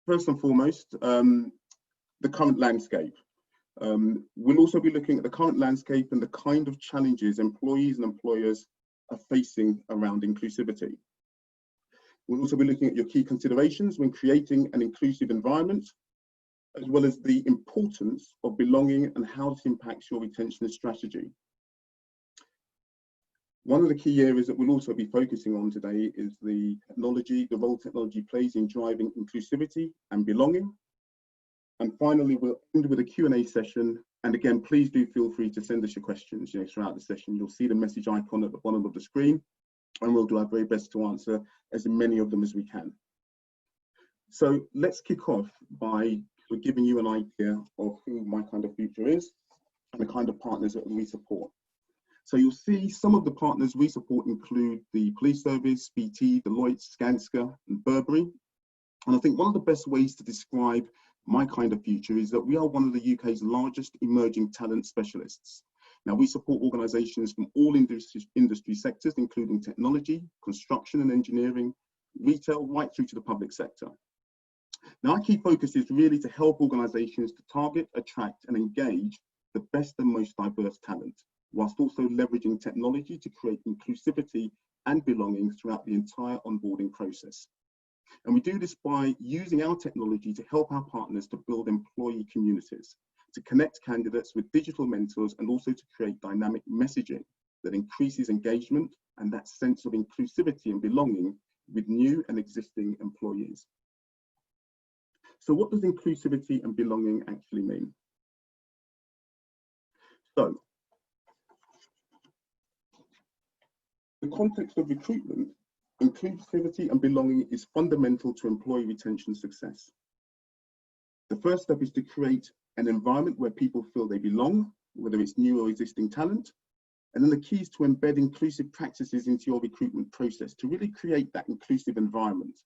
first and foremost, the current landscape. We'll also be looking at the current landscape and the kind of challenges employees and employers are facing around inclusivity. We'll also be looking at your key considerations when creating an inclusive environment, as well as the importance of belonging and how this impacts your retention strategy. One of the key areas that we'll also be focusing on today is the role technology plays in driving inclusivity and belonging. And finally, we'll end with a Q&A session. And again, please do feel free to send us your questions throughout the session. You'll see the message icon at the bottom of the screen, and we'll do our very best to answer as many of them as we can. So let's kick off by giving you an idea of who My Kind of Future is and the kind of partners that we support. So you'll see some of the partners we support include the Police Service, BT, Deloitte, Skanska, and Burberry. And I think one of the best ways to describe My Kind of Future is that we are one of the UK's largest emerging talent specialists. Now, we support organisations from all industry sectors, including technology, construction and engineering, retail, right through to the public sector. Now, our key focus is really to help organisations to target, attract and engage the best and most diverse talent, whilst also leveraging technology to create inclusivity and belonging throughout the entire onboarding process. And we do this by using our technology to help our partners to build employee communities, to connect candidates with digital mentors, and also to create dynamic messaging that increases engagement and that sense of inclusivity and belonging with new and existing employees. So what does inclusivity and belonging actually mean? So, in the context of recruitment, inclusivity and belonging is fundamental to employee retention success. The first step is to create an environment where people feel they belong, whether it's new or existing talent. And then the key is to embed inclusive practices into your recruitment process to really create that inclusive environment.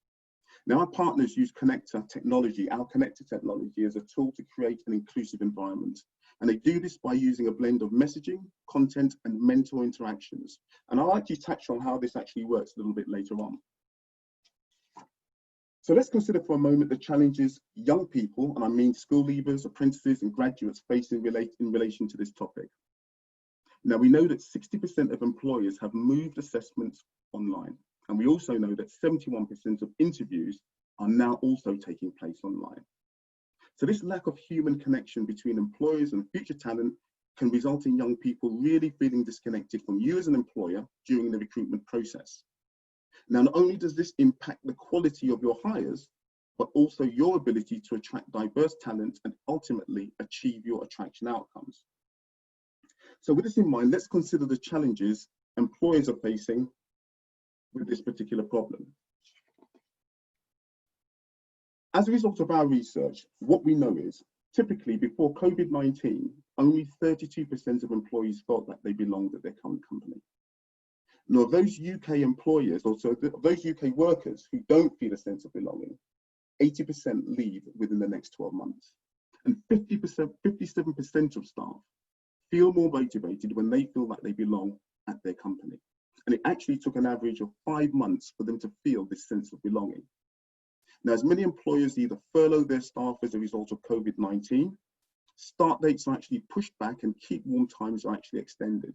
Now, our partners use connector technology, our connector technology, as a tool to create an inclusive environment. And they do this by using a blend of messaging, content, and mentor interactions. And I'll actually touch on how this actually works a little bit later on. So let's consider for a moment the challenges young people, and I mean school leavers, apprentices, and graduates face in relation to this topic. Now, we know that 60% of employers have moved assessments online. And we also know that 71% of interviews are now also taking place online. So this lack of human connection between employers and future talent can result in young people really feeling disconnected from you as an employer during the recruitment process. Now, not only does this impact the quality of your hires, but also your ability to attract diverse talent and ultimately achieve your attraction outcomes. So with this in mind, let's consider the challenges employers are facing with this particular problem. As a result of our research, what we know is typically before COVID-19, only 32% of employees felt that they belonged at their current company. Now, those UK employers, also those UK workers who don't feel a sense of belonging, 80% leave within the next 12 months. And 57% of staff feel more motivated when they feel that they belong at their company. And it actually took an average of 5 months for them to feel this sense of belonging. Now, as many employers either furlough their staff as a result of COVID-19, start dates are actually pushed back and keep warm times are actually extended.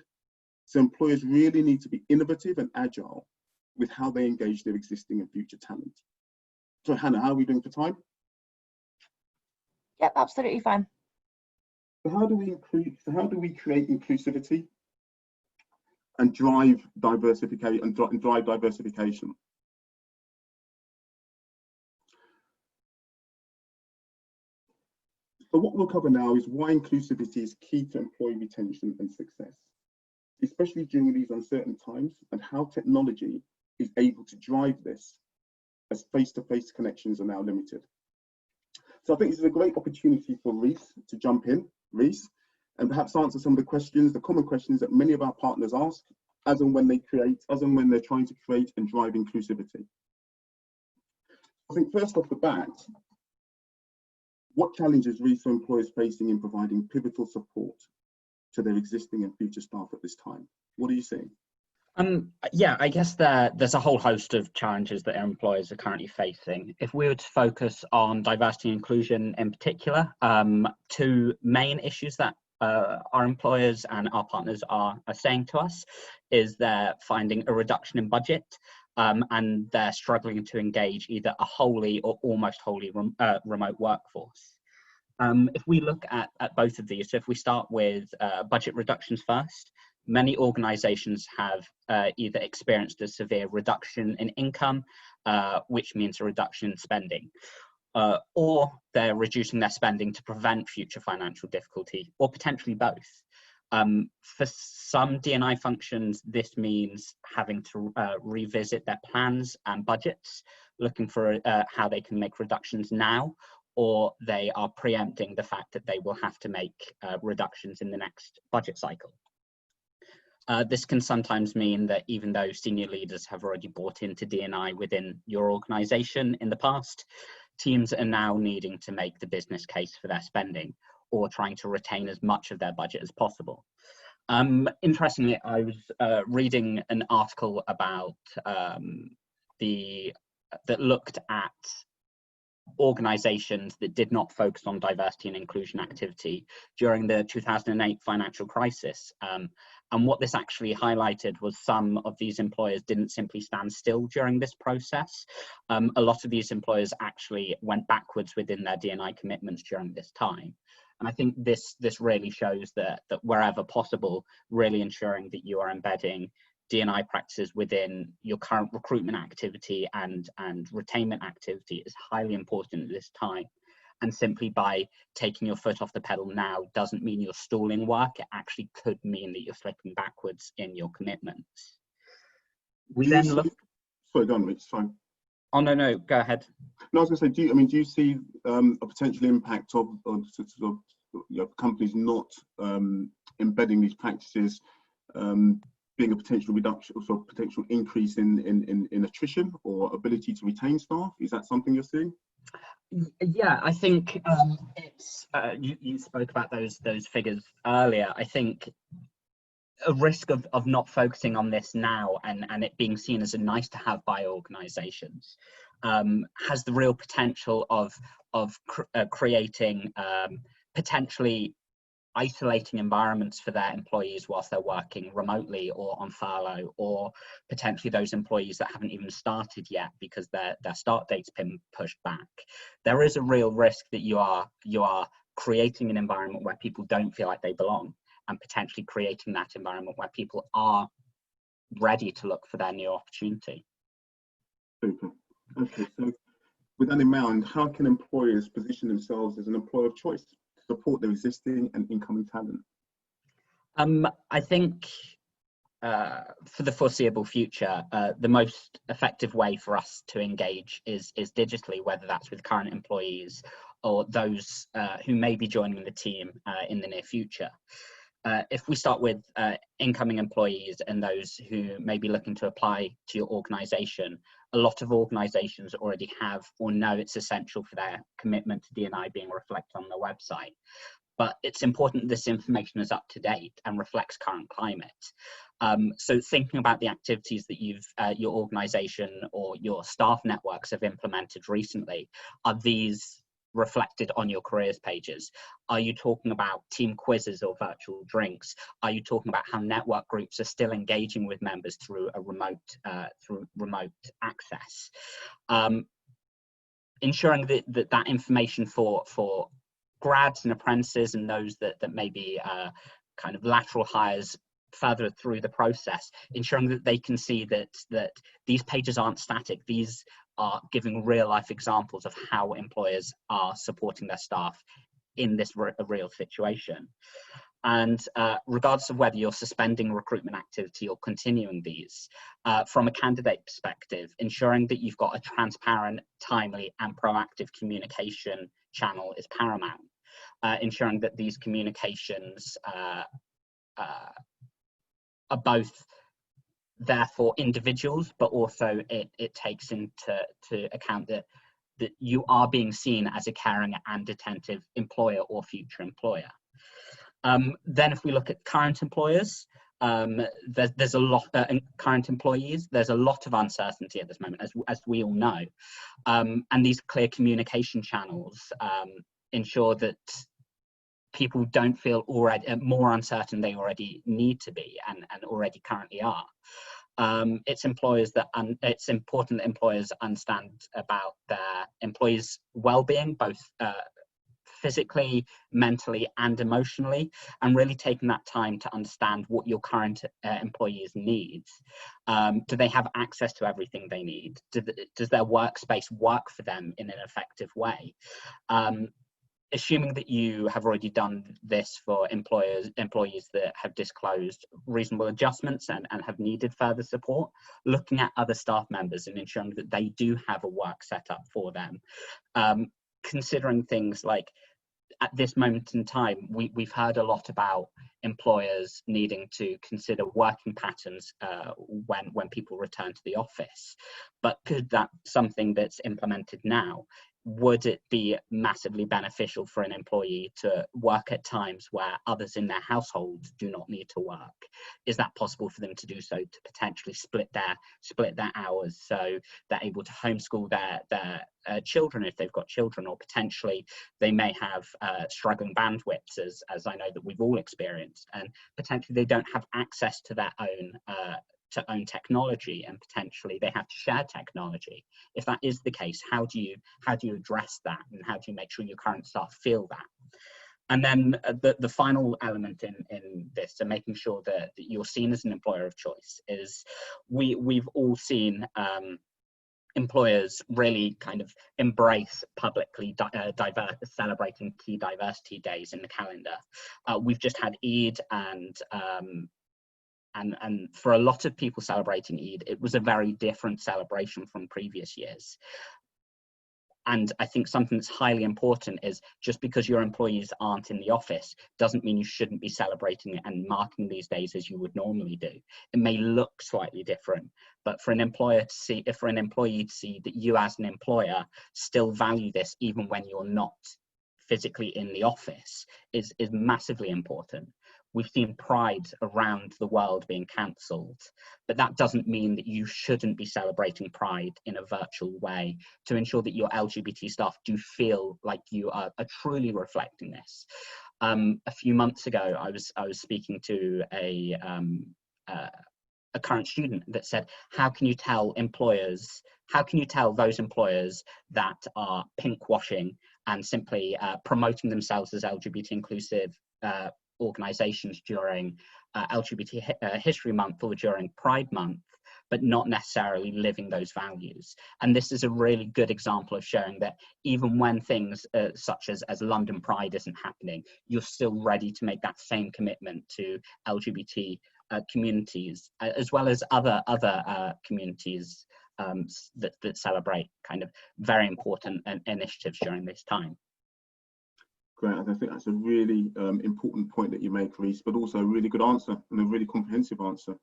So employers really need to be innovative and agile with how they engage their existing and future talent. So Hannah, how are we doing for time? Yep, absolutely fine. So how do we create inclusivity and drive diversification So what we'll cover now is why inclusivity is key to employee retention and success, especially during these uncertain times, and how technology is able to drive this as face-to-face connections are now limited. So I think this is a great opportunity for Reese to jump in, Reese, and perhaps answer some of the common questions that many of our partners ask as and when they're trying to create and drive inclusivity. I think first off the bat, what challenges Reese are employers facing in providing pivotal support to their existing and future staff at this time? What are you seeing? Yeah, I guess there's a whole host of challenges that our employers are currently facing. If we were to focus on diversity and inclusion in particular, two main issues that our employers and our partners are saying to us is they're finding a reduction in budget, and they're struggling to engage either a wholly or almost wholly remote workforce. If we look at both of these, so if we start with budget reductions first, many organizations have either experienced a severe reduction in income, which means a reduction in spending, or they're reducing their spending to prevent future financial difficulty, or potentially both. For some D&I functions, this means having to revisit their plans and budgets, looking for how they can make reductions now, or they are preempting the fact that they will have to make reductions in the next budget cycle. This can sometimes mean that even though senior leaders have already bought into D&I within your organization in the past, teams are now needing to make the business case for their spending or trying to retain as much of their budget as possible. Interestingly, I was reading an article about that looked at organizations that did not focus on diversity and inclusion activity during the 2008 financial crisis. And what this actually highlighted was some of these employers didn't simply stand still during this process. A lot of these employers actually went backwards within their D&I commitments during this time. And I think this really shows that wherever possible, really ensuring that you are embedding D&I practices within your current recruitment activity and retainment activity is highly important at this time. And simply by taking your foot off the pedal now doesn't mean you're stalling work. It actually could mean that you're slipping backwards in your commitments. We then look. Sorry, go on, Rich. Fine. Oh no, go ahead. No, I was going to say, do you see a potential impact of companies not embedding these practices being a potential reduction, or potential increase in attrition or ability to retain staff? Is that something you're seeing? Yeah, I think it's you spoke about those figures earlier. I think a risk of not focusing on this now and it being seen as a nice to have by organizations has the real potential of creating potentially isolating environments for their employees whilst they're working remotely or on furlough, or potentially those employees that haven't even started yet because their start date's been pushed back. There is a real risk that you are creating an environment where people don't feel like they belong, and potentially creating that environment where people are ready to look for their new opportunity. Super. Okay, so with that in mind, how can employers position themselves as an employer of choice to support their existing and incoming talent? I think for the foreseeable future, the most effective way for us to engage is digitally, whether that's with current employees or those who may be joining the team in the near future. If we start with incoming employees and those who may be looking to apply to your organization, a lot of organizations already have or know it's essential for their commitment to D&I being reflected on their website. But it's important this information is up to date and reflects current climate. So thinking about the activities that your organization or your staff networks have implemented recently, are these reflected on your careers pages? Are you talking about team quizzes or virtual drinks? Are you talking about how network groups are still engaging with members through a remote access? Ensuring that information for grads and apprentices and those that may be kind of lateral hires further through the process, ensuring that they can see that these pages aren't static. These are giving real life examples of how employers are supporting their staff in this real situation. And regardless of whether you're suspending recruitment activity or continuing these, from a candidate perspective, ensuring that you've got a transparent, timely and proactive communication channel is paramount. Ensuring that these communications are both there for individuals, but also it takes into account that you are being seen as a caring and attentive employer or future employer. Then if we look at current employers, there's a lot current employees. There's a lot of uncertainty at this moment, as we all know, and these clear communication channels ensure that people don't feel already more uncertain they already need to be and already currently are. It's important that employers understand about their employees' well-being, both physically, mentally, and emotionally, and really taking that time to understand what your current employees need. Do they have access to everything they need? Does their workspace work for them in an effective way? Assuming that you have already done this for employees that have disclosed reasonable adjustments and have needed further support, looking at other staff members and ensuring that they do have a work set up for them. Considering things like, at this moment in time, we've heard a lot about employers needing to consider working patterns when people return to the office. But could that something that's implemented now? Would it be massively beneficial for an employee to work at times where others in their household do not need to work? Is that possible for them to do so, to potentially split their hours so they're able to homeschool their children if they've got children, or potentially they may have struggling bandwidths, as I know that we've all experienced, and potentially they don't have access to their own technology, and potentially they have to share technology. If that is the case, how do you address that, and how do you make sure your current staff feel that? And then the final element in this, and making sure that you're seen as an employer of choice, is we've all seen employers really kind of embrace publicly celebrating key diversity days in the calendar. We've just had Eid, and for a lot of people celebrating Eid, it was a very different celebration from previous years. And I think something that's highly important is, just because your employees aren't in the office doesn't mean you shouldn't be celebrating and marking these days as you would normally do. It may look slightly different, but for an employee to see that you as an employer still value this even when you're not physically in the office is massively important. We've seen Pride around the world being cancelled, but that doesn't mean that you shouldn't be celebrating Pride in a virtual way to ensure that your LGBT staff do feel like you are truly reflecting this. A few months ago, I was speaking to a current student that said, how can you tell those employers that are pinkwashing and simply promoting themselves as LGBT inclusive organizations during LGBT History Month or during Pride Month, but not necessarily living those values? And this is a really good example of showing that even when things such as London Pride isn't happening, you're still ready to make that same commitment to LGBT communities, as well as other communities that celebrate kind of very important initiatives during this time. Great, I think that's a really important point that you make, Reece, but also a really good answer and a really comprehensive answer.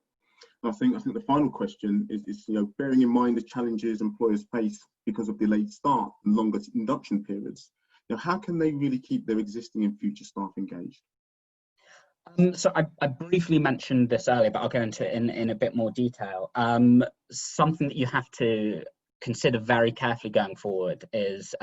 And I think the final question is bearing in mind the challenges employers face because of delayed start and longer induction periods, how can they really keep their existing and future staff engaged? So I briefly mentioned this earlier, but I'll go into it in a bit more detail. Something that you have to consider very carefully going forward is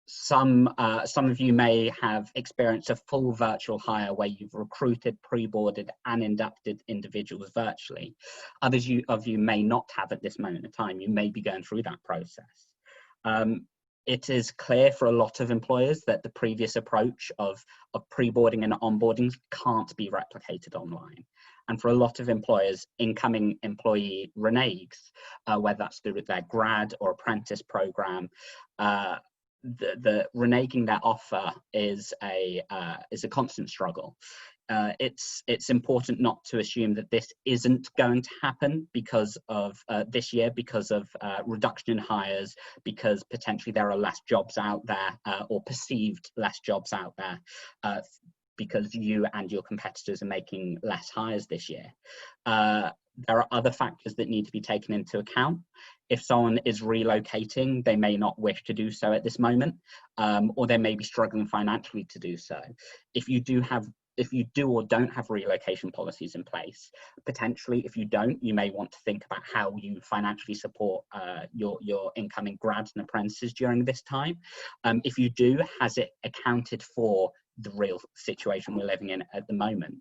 some of you may have experienced a full virtual hire where you've recruited, pre-boarded and inducted individuals virtually. Others of you may not have at this moment in time. You may be going through that process. It is clear for a lot of employers that the previous approach of pre-boarding and onboarding can't be replicated online. And for a lot of employers, incoming employee reneges, whether that's through their grad or apprentice program, the reneging their offer is a constant struggle. It's important not to assume that this isn't going to happen because of this year, because of reduction in hires, because potentially there are less jobs out there, or perceived less jobs out there, because you and your competitors are making less hires this year. There are other factors that need to be taken into account. If someone is relocating, they may not wish to do so at this moment, or they may be struggling financially to do so. If you do have if you do or don't have relocation policies in place, potentially if you don't, you may want to think about how you financially support your incoming grads and apprentices during this time. If you do, has it accounted for the real situation we're living in at the moment?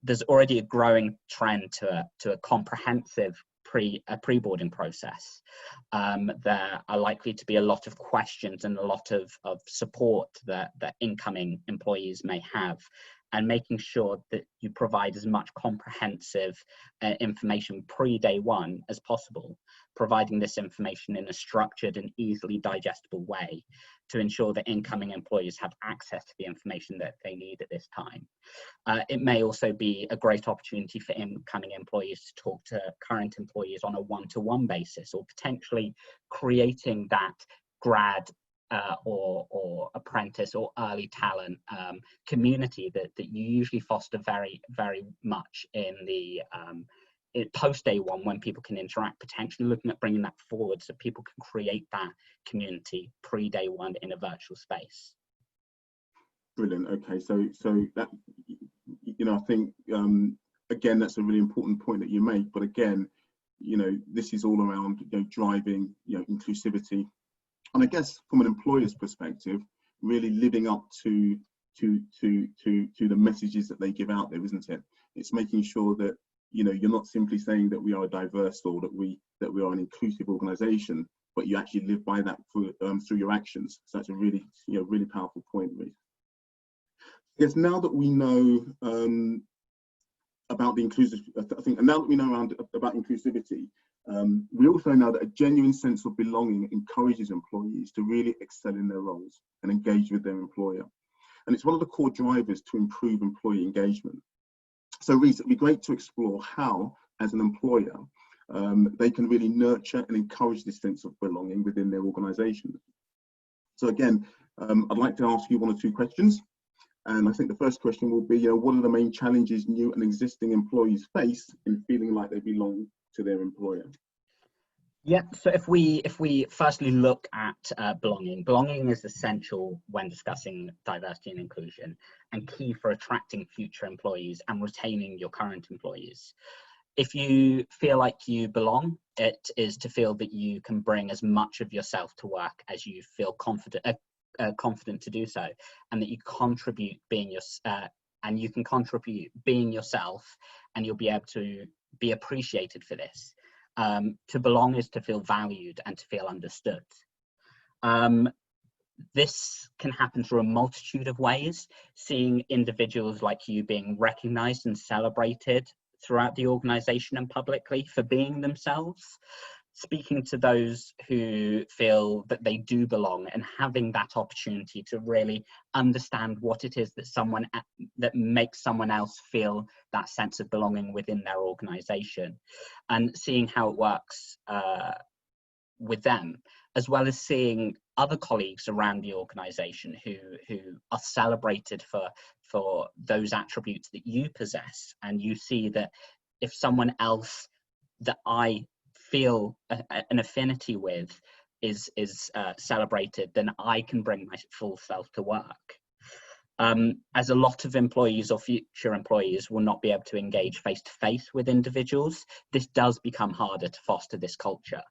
There's already a growing trend to a comprehensive pre-boarding process. There are likely to be a lot of questions and a lot of support that incoming employees may have, and making sure that you provide as much comprehensive information pre-day one as possible, providing this information in a structured and easily digestible way to ensure that incoming employees have access to the information that they need at this time. It may also be a great opportunity for incoming employees to talk to current employees on a one-to-one basis, or potentially creating that grad or apprentice or early talent community that you usually foster very, very much in the post day one, when people can interact, potentially looking at bringing that forward so people can create that community pre day one in a virtual space. Brilliant. Okay, so that, you know, I think again, that's a really important point that you make. But again, you know, this is all around, you know, driving, you know, inclusivity, and I guess from an employer's perspective, really living up to the messages that they give out there, isn't it? It's making sure that, you know, you're not simply saying that we are diverse or that we are an inclusive organisation, but you actually live by that through your actions. So that's a really, you know, really powerful point, really. Yes, now that we know about the inclusive, I think, and now that we know about inclusivity, we also know that a genuine sense of belonging encourages employees to really excel in their roles and engage with their employer. And it's one of the core drivers to improve employee engagement. So Reece, it'd be great to explore how, as an employer, they can really nurture and encourage this sense of belonging within their organisation. So again, I'd like to ask you one or two questions. And I think the first question will be, you know, what are the main challenges new and existing employees face in feeling like they belong to their employer? Yeah, so if we firstly look at belonging is essential when discussing diversity and inclusion, and key for attracting future employees and retaining your current employees. If you feel like you belong, it is to feel that you can bring as much of yourself to work as you feel confident to do so, and that you contribute being and you can contribute being yourself, and you'll be able to be appreciated for this. To belong is to feel valued and to feel understood. This can happen through a multitude of ways, seeing individuals like you being recognized and celebrated throughout the organization and publicly for being themselves, speaking to those who feel that they do belong and having that opportunity to really understand what it is that makes someone else feel that sense of belonging within their organization, and seeing how it works with them, as well as seeing other colleagues around the organization who are celebrated for those attributes that you possess, and you see that if someone else that I feel an affinity with is celebrated, then I can bring my full self to work. As a lot of employees or future employees will not be able to engage face-to-face with individuals, this does become harder to foster this culture.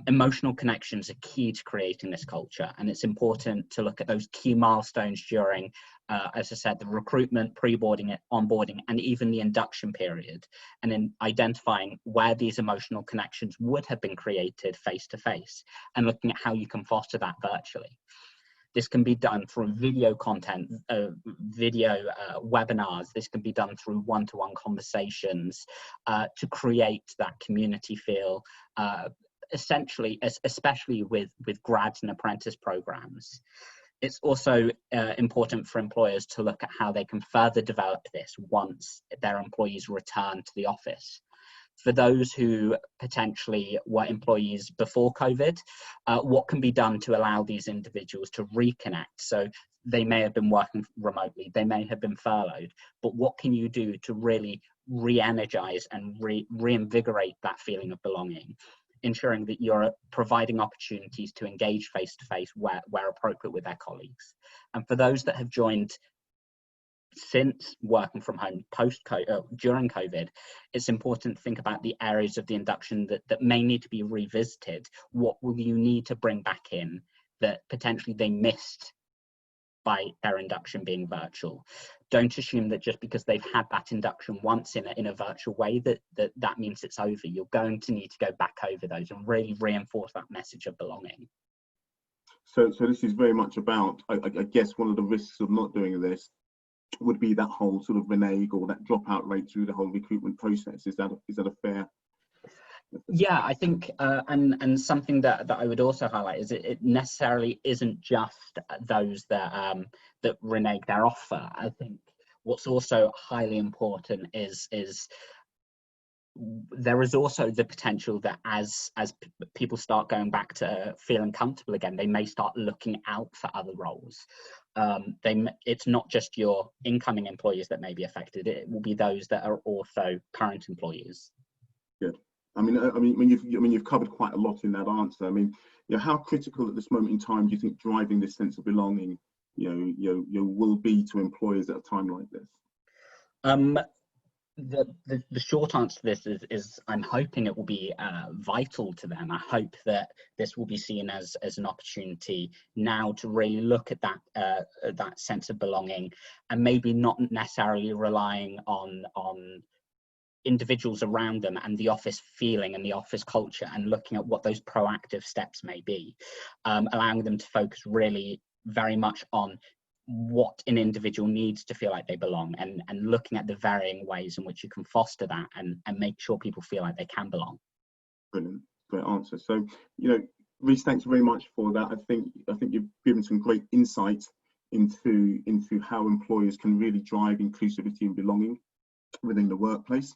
Emotional connections are key to creating this culture, and it's important to look at those key milestones during, as I said, the recruitment, pre-boarding, onboarding, and even the induction period, and in identifying where these emotional connections would have been created face-to-face, and looking at how you can foster that virtually. This can be done through video content, webinars. This can be done through one-to-one conversations to create that community feel, essentially, especially with grads and apprentice programs. It's also important for employers to look at how they can further develop this once their employees return to the office. For those who potentially were employees before COVID, what can be done to allow these individuals to reconnect? So they may have been working remotely, they may have been furloughed, but what can you do to really re-energize and reinvigorate that feeling of belonging, ensuring that you're providing opportunities to engage face-to-face where appropriate with their colleagues? And for those that have joined since working from home during COVID, it's important to think about the areas of the induction that may need to be revisited. What will you need to bring back in that potentially they missed by their induction being virtual? Don't assume that just because they've had that induction once in a virtual way that means it's over. You're going to need to go back over those and really reinforce that message of belonging. So this is very much about, I guess, one of the risks of not doing this would be that whole sort of renege or that dropout rate through the whole recruitment process. Is that a fair? Yeah, I think, and something that I would also highlight is it necessarily isn't just those that renege their offer. I think what's also highly important is there is also the potential that as people start going back to feeling comfortable again, they may start looking out for other roles. It's not just your incoming employees that may be affected. It will be those that are also current employees. Good. I mean, you've covered quite a lot in that answer. I mean, how critical at this moment in time do you think driving this sense of belonging, will be to employers at a time like this? The short answer to this is I'm hoping it will be vital to them. I hope that this will be seen as an opportunity now to really look at that sense of belonging, and maybe not necessarily relying on individuals around them and the office feeling and the office culture, and looking at what those proactive steps may be, allowing them to focus really very much on what an individual needs to feel like they belong, and looking at the varying ways in which you can foster that and make sure people feel like they can belong. Brilliant, great answer. So, Rhys, thanks very much for that. I think you've given some great insight into how employers can really drive inclusivity and belonging within the workplace.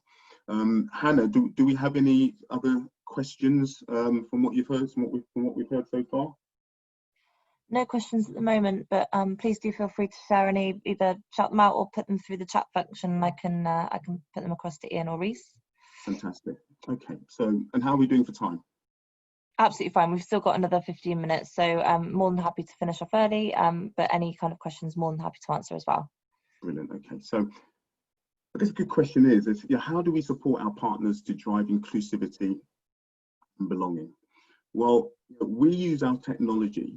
Hannah, do we have any other questions from what you've heard, from what we've heard so far? No questions at the moment, but please do feel free to share any, either shout them out or put them through the chat function. I can put them across to Ian or Rhys. Fantastic. Okay, so, and how are we doing for time? Absolutely fine. We've still got another 15 minutes, so more than happy to finish off early, but any kind of questions, more than happy to answer as well. Brilliant. Okay, so I guess a good question is how do we support our partners to drive inclusivity and belonging? Well, we use our technology,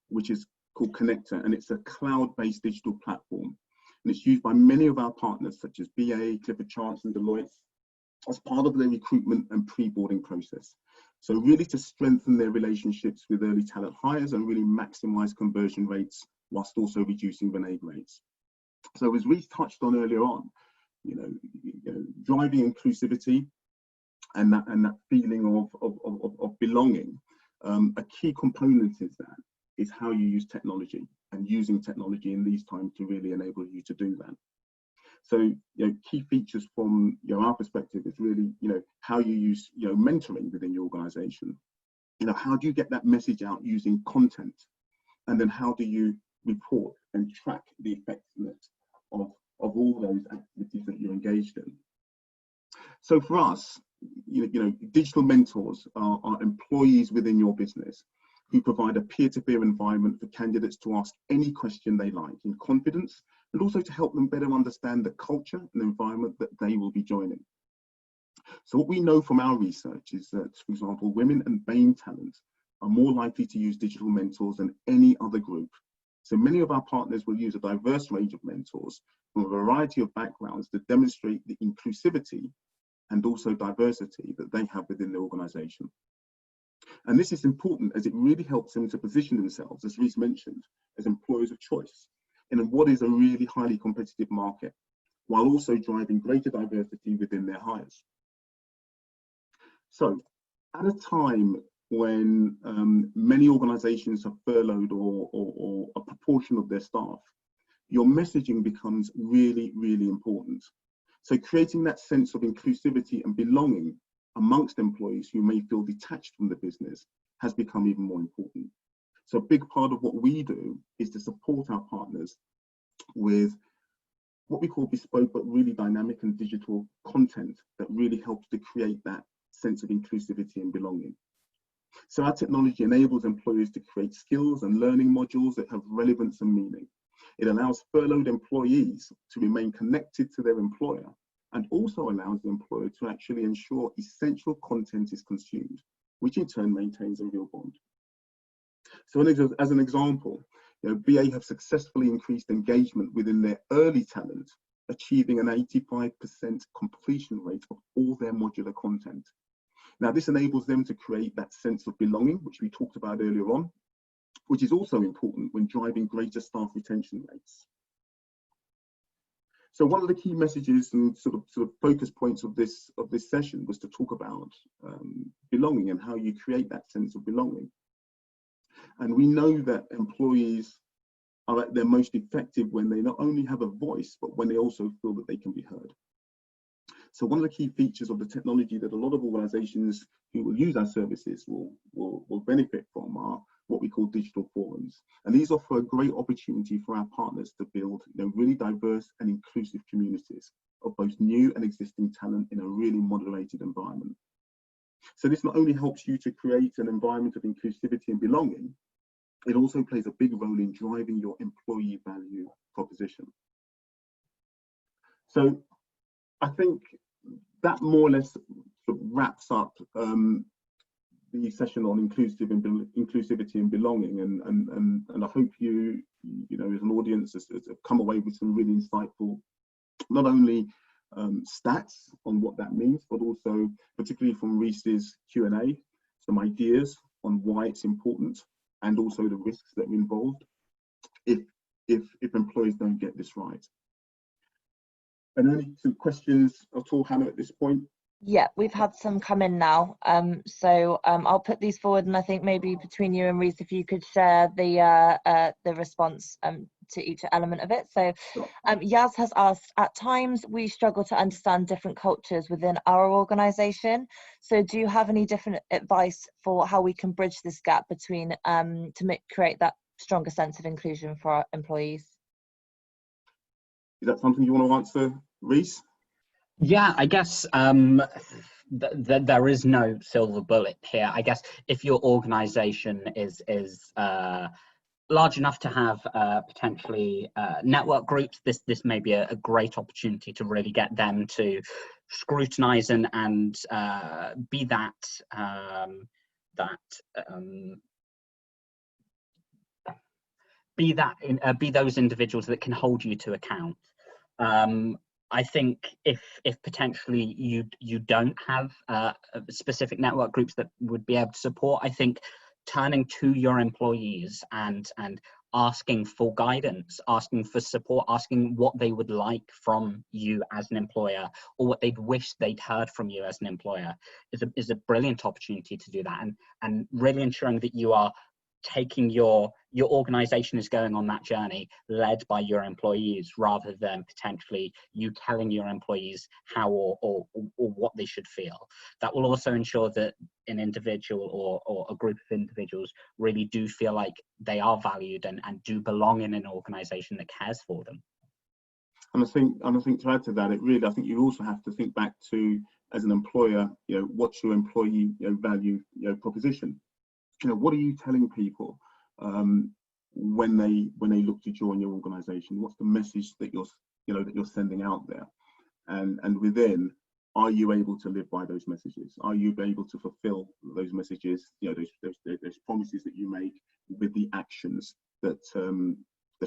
which is called Connector, and it's a cloud-based digital platform. And it's used by many of our partners, such as BA, Clifford Chance, and Deloitte, as part of their recruitment and pre-boarding process. So really to strengthen their relationships with early talent hires and really maximize conversion rates whilst also reducing renege rates. So as Rhys touched on earlier on, driving inclusivity and that feeling of belonging, a key component is how you use technology, and using technology in these times to really enable you to do that. So, key features from our perspective is really, how you use, mentoring within your organization. How do you get that message out using content? And then how do you report and track the effectiveness of all those activities that you're engaged in? So for us, digital mentors are employees within your business who provide a peer-to-peer environment for candidates to ask any question they like in confidence, and also to help them better understand the culture and environment that they will be joining. So what we know from our research is that, for example, women and BAME talent are more likely to use digital mentors than any other group. So many of our partners will use a diverse range of mentors from a variety of backgrounds to demonstrate the inclusivity and also diversity that they have within the organization. And this is important as it really helps them to position themselves, as Rhys mentioned, as employers of choice in what is a really highly competitive market, while also driving greater diversity within their hires. So at a time when many organizations have furloughed or a proportion of their staff, your messaging becomes really, really important. So creating that sense of inclusivity and belonging amongst employees who may feel detached from the business has become even more important. So a big part of what we do is to support our partners with what we call bespoke but really dynamic and digital content that really helps to create that sense of inclusivity and belonging. So our technology enables employers to create skills and learning modules that have relevance and meaning. It allows furloughed employees to remain connected to their employer, and also allows the employer to actually ensure essential content is consumed, which in turn maintains a real bond. So as an example, BA have successfully increased engagement within their early talent, achieving an 85% completion rate of all their modular content. Now, this enables them to create that sense of belonging, which we talked about earlier on, which is also important when driving greater staff retention rates. So one of the key messages and sort of focus points of this session was to talk about belonging and how you create that sense of belonging. And we know that employees are at their most effective when they not only have a voice, but when they also feel that they can be heard. So one of the key features of the technology that a lot of organizations who will use our services will benefit from are what we call digital forums. And these offer a great opportunity for our partners to build really diverse and inclusive communities of both new and existing talent in a really moderated environment. So this not only helps you to create an environment of inclusivity and belonging, it also plays a big role in driving your employee value proposition. So I think that more or less sort of wraps up the session on inclusivity and belonging, and I hope you as an audience have come away with some really insightful, not only stats on what that means, but also particularly from Reese's Q&A, some ideas on why it's important and also the risks that are involved if employees don't get this right. And any some questions at all, Hannah, at this point? Yeah, we've had some come in now. So I'll put these forward, and I think maybe between you and Reese, if you could share the response to each element of it. So Yaz has asked, at times we struggle to understand different cultures within our organisation. So do you have any different advice for how we can bridge this gap between to create that stronger sense of inclusion for our employees? Is that something you want to answer, Reese? Yeah, I guess there is no silver bullet here. I guess if your organisation is large enough to have potentially network groups, this may be a great opportunity to really get them to scrutinise and be those individuals that can hold you to account. I think if potentially you don't have specific network groups that would be able to support, I think turning to your employees and asking for guidance, asking for support, asking what they would like from you as an employer, or what they'd wish they'd heard from you as an employer is a brilliant opportunity to do that, and really ensuring that you are taking your organization is going on that journey led by your employees, rather than potentially you telling your employees how or what they should feel. That will also ensure that an individual or a group of individuals really do feel like they are valued and do belong in an organization that cares for them. And I think to add to that, I think you also have to think back to, as an employer, what's your employee value proposition? What are you telling people when they look to join your organisation? What's the message that you're sending out there? And within, are you able to live by those messages? Are you able to fulfil those messages? Those promises that you make with the actions that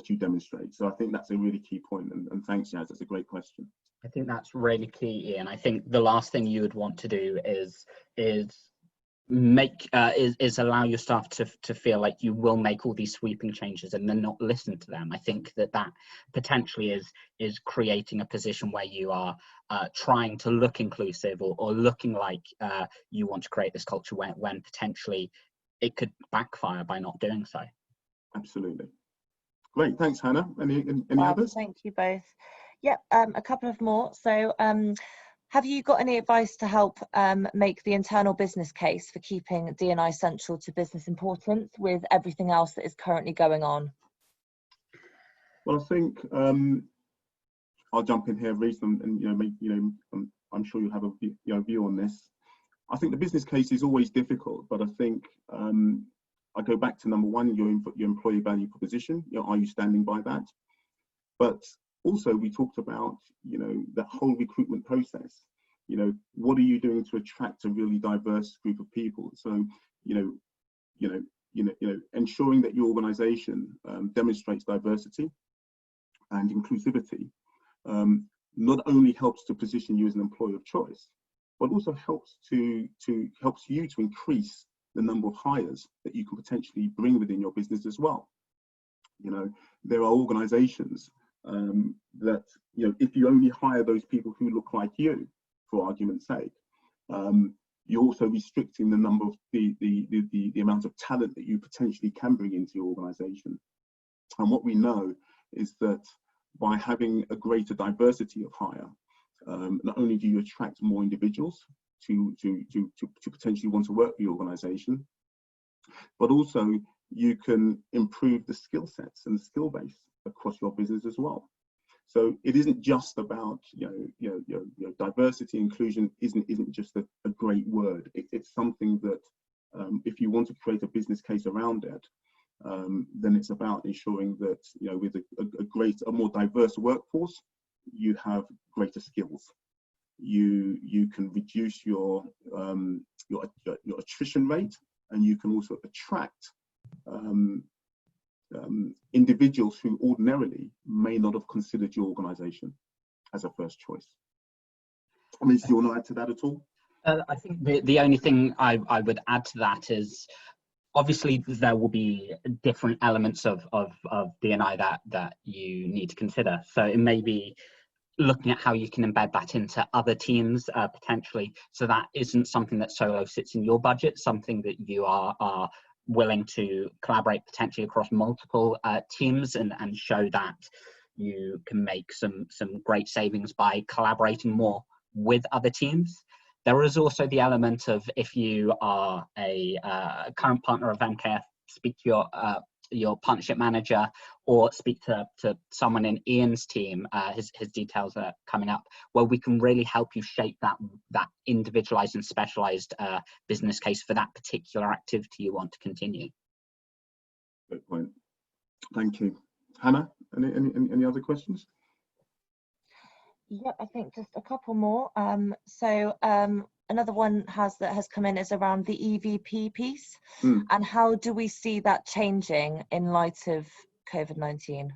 you demonstrate. So I think that's a really key point. And thanks, Yaz. That's a great question. I think that's really key, Ian. I think the last thing you would want to do is allow your staff to feel like you will make all these sweeping changes and then not listen to them. I think that potentially is creating a position where you are trying to look inclusive or looking like you want to create this culture when potentially it could backfire by not doing so. Absolutely. Great, thanks, Hannah. Any others? Thank you both. Yep, a couple of more. So have you got any advice to help make the internal business case for keeping D&I central to business importance with everything else that is currently going on? Well, I think I'll jump in here, Reece, and I'm sure you'll have a view on this. I think the business case is always difficult, but I think I go back to number one, your employee value proposition. Are you standing by that? But also we talked about, you know, that whole recruitment process. You know, what are you doing to attract a really diverse group of people? So, ensuring that your organization demonstrates diversity and inclusivity not only helps to position you as an employer of choice, but also helps you to increase the number of hires that you can potentially bring within your business as well. You know, there are organizations that, you know, if you only hire those people who look like you, for argument's sake, you're also restricting the number of the amount of talent that you potentially can bring into your organization. And what we know is that by having a greater diversity of hire, not only do you attract more individuals to potentially want to work for your organization, but also you can improve the skill sets and the skill base across your business as well. So it isn't just about, diversity, inclusion isn't just a great word. It's something that if you want to create a business case around it, then it's about ensuring that, you know, with a more diverse workforce, you have greater skills. You can reduce your attrition rate, and you can also attract individuals who ordinarily may not have considered your organization as a first choice. I mean, do you want to add to that at all? I think the only thing I would add to that is, obviously there will be different elements of D&I that you need to consider. So it may be looking at how you can embed that into other teams potentially, so that isn't something that solo sits in your budget, something that you are willing to collaborate potentially across multiple teams and show that you can make some great savings by collaborating more with other teams. There is also the element of, if you are a current partner of MKF, speak to your partnership manager, or speak to someone in Ian's team. His details are coming up, where we can really help you shape that individualized and specialized business case for that particular activity you want to continue. Good point. Thank you. Hannah, any other questions? Yeah, I think just a couple more. Another one that has come in is around the EVP piece, and how do we see that changing in light of COVID-19?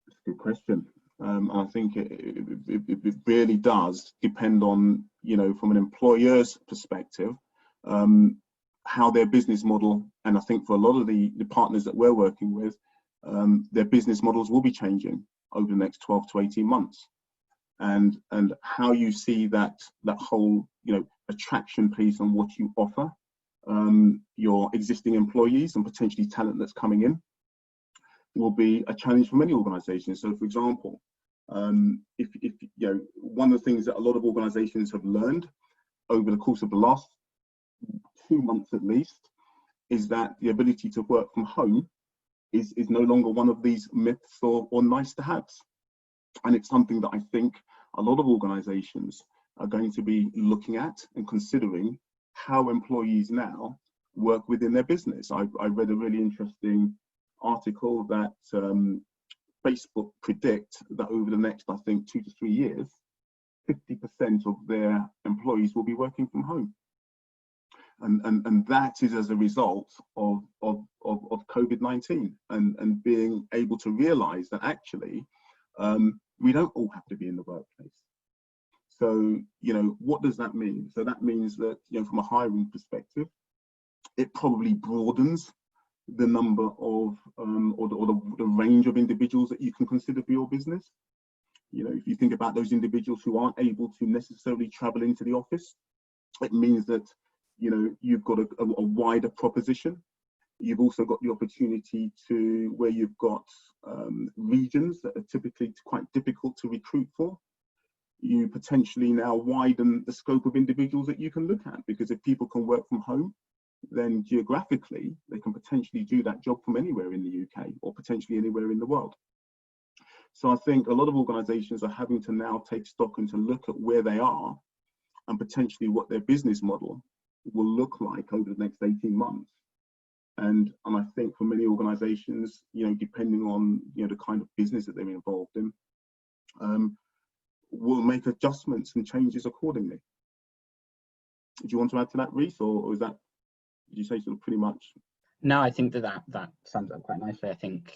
That's a good question. I think it really does depend on, you know, from an employer's perspective, how their business model, and I think for a lot of the partners that we're working with, their business models will be changing over the next 12 to 18 months. And how you see that whole, you know, attraction piece on what you offer your existing employees and potentially talent that's coming in will be a challenge for many organizations. So for example, if you know, one of the things that a lot of organizations have learned over the course of the last 2 months at least is that the ability to work from home is no longer one of these myths or nice to haves. And it's something that I think a lot of organizations are going to be looking at and considering how employees now work within their business. I read a really interesting article that Facebook predict that over the next, I think, 2 to 3 years, 50% of their employees will be working from home. And that is as a result of COVID-19 and being able to realize that actually we don't all have to be in the workplace. So, you know, what does that mean? So that means that, you know, from a hiring perspective, it probably broadens the number of or the range of individuals that you can consider for your business. You know, if you think about those individuals who aren't able to necessarily travel into the office, it means that, you know, you've got a wider proposition. You've also got the opportunity to where you've got regions that are typically quite difficult to recruit for. You potentially now widen the scope of individuals that you can look at, because if people can work from home, then geographically they can potentially do that job from anywhere in the UK or potentially anywhere in the world. So I think a lot of organizations are having to now take stock and to look at where they are and potentially what their business model will look like over the next 18 months. And I think for many organisations, depending on the kind of business that they're involved in, will make adjustments and changes accordingly. Do you want to add to that, Reece, or is that, did you say sort of pretty much? No, I think that sums up quite nicely. I think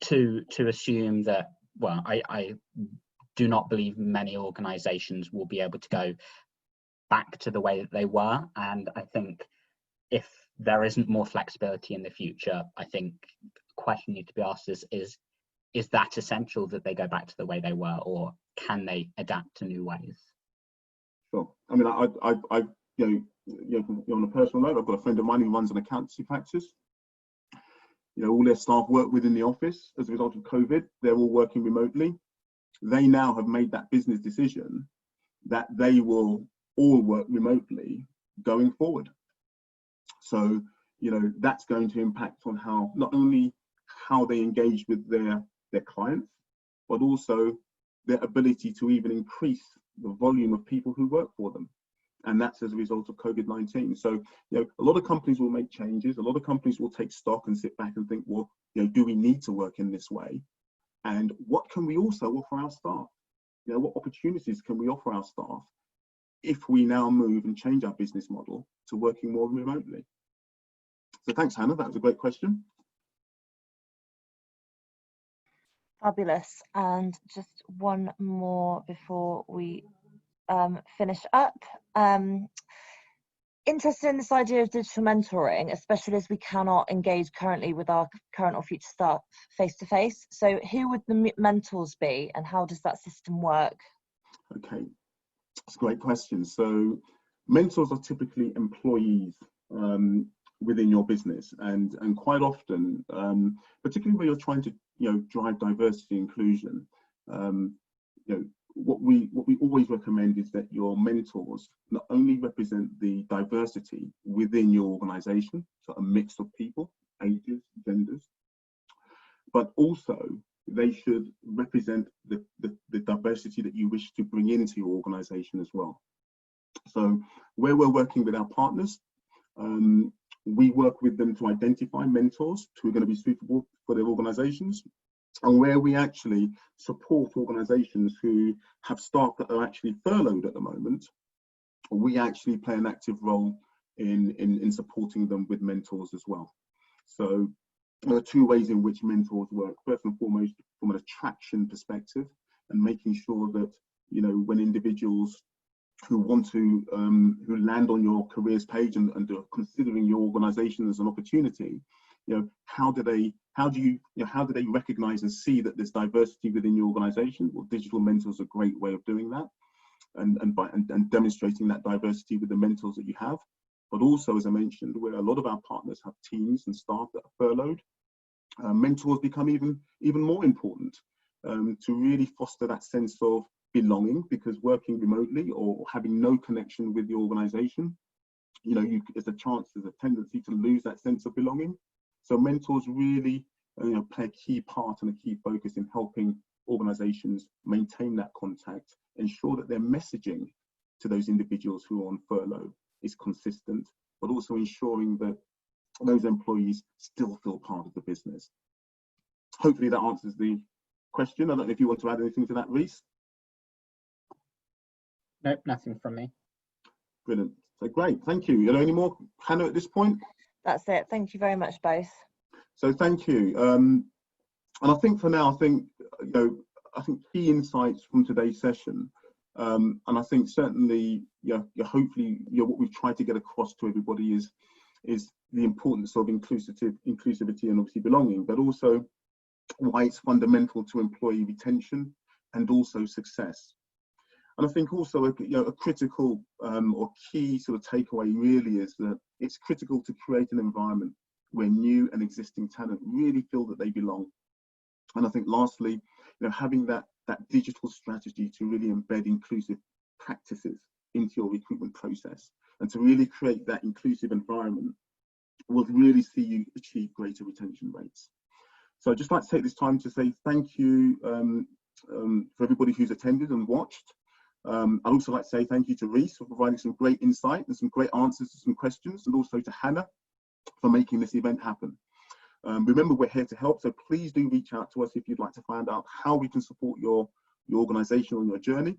to assume that, well, I do not believe many organisations will be able to go back to the way that they were, and I think if there isn't more flexibility in the future, I think the question needs to be asked is that essential that they go back to the way they were, or can they adapt to new ways? Sure. I mean, I on a personal note, I've got a friend of mine who runs an accountancy practice. All their staff work within the office. As a result of COVID, they're all working remotely. They now have made that business decision that they will all work remotely going forward. So, that's going to impact on how, not only how they engage with their clients, but also their ability to even increase the volume of people who work for them. And that's as a result of COVID-19. So, a lot of companies will make changes. A lot of companies will take stock and sit back and think, well, do we need to work in this way? And what can we also offer our staff? What opportunities can we offer our staff if we now move and change our business model to working more remotely? So thanks, Hannah. That was a great question. Fabulous. And just one more before we finish up. Interested in this idea of digital mentoring, especially as we cannot engage currently with our current or future staff face to face. So who would the mentors be, and how does that system work? Okay, that's a great question. So mentors are typically employees within your business, and quite often, particularly when you're trying to drive diversity and inclusion, what we always recommend is that your mentors not only represent the diversity within your organization, so a mix of people, ages, genders, but also they should represent the diversity that you wish to bring into your organization as well. So where we're working with our partners, we work with them to identify mentors who are going to be suitable for their organizations. And where we actually support organizations who have staff that are actually furloughed at the moment, we actually play an active role in supporting them with mentors as well. So there are two ways in which mentors work. First and foremost, from an attraction perspective, and making sure that, when individuals who want to, who land on your careers page and are considering your organization as an opportunity, how do they recognize and see that there's diversity within your organization? Well, digital mentors are a great way of doing that, and demonstrating that diversity with the mentors that you have. But also, as I mentioned, where a lot of our partners have teams and staff that are furloughed, mentors become even more important to really foster that sense of belonging, because working remotely or having no connection with the organization, there's a tendency to lose that sense of belonging. So mentors really play a key part and a key focus in helping organizations maintain that contact, ensure that their messaging to those individuals who are on furlough is consistent, but also ensuring that those employees still feel part of the business. Hopefully that answers the question. I don't know if you want to add anything to that, Reece. Nope, nothing from me. Brilliant. So great, thank you. Are there any more, Hannah, at this point? That's it. Thank you very much, both. So thank you. And I think for now, I think key insights from today's session, and I think certainly, hopefully, what we've tried to get across to everybody is the importance of inclusivity and obviously belonging, but also why it's fundamental to employee retention and also success. And I think also a critical or key sort of takeaway really is that it's critical to create an environment where new and existing talent really feel that they belong. And I think lastly, having that digital strategy to really embed inclusive practices into your recruitment process and to really create that inclusive environment will really see you achieve greater retention rates. So I'd just like to take this time to say thank you for everybody who's attended and watched. I'd also like to say thank you to Reece for providing some great insight and some great answers to some questions, and also to Hannah for making this event happen. Remember, we're here to help, so please do reach out to us if you'd like to find out how we can support your organisation on your journey.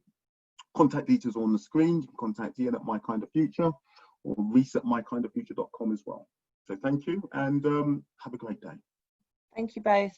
Contact details are on the screen. You can contact Ian at My Kind of Future or Reese at mykindoffuture.com as well. So thank you, and have a great day. Thank you both.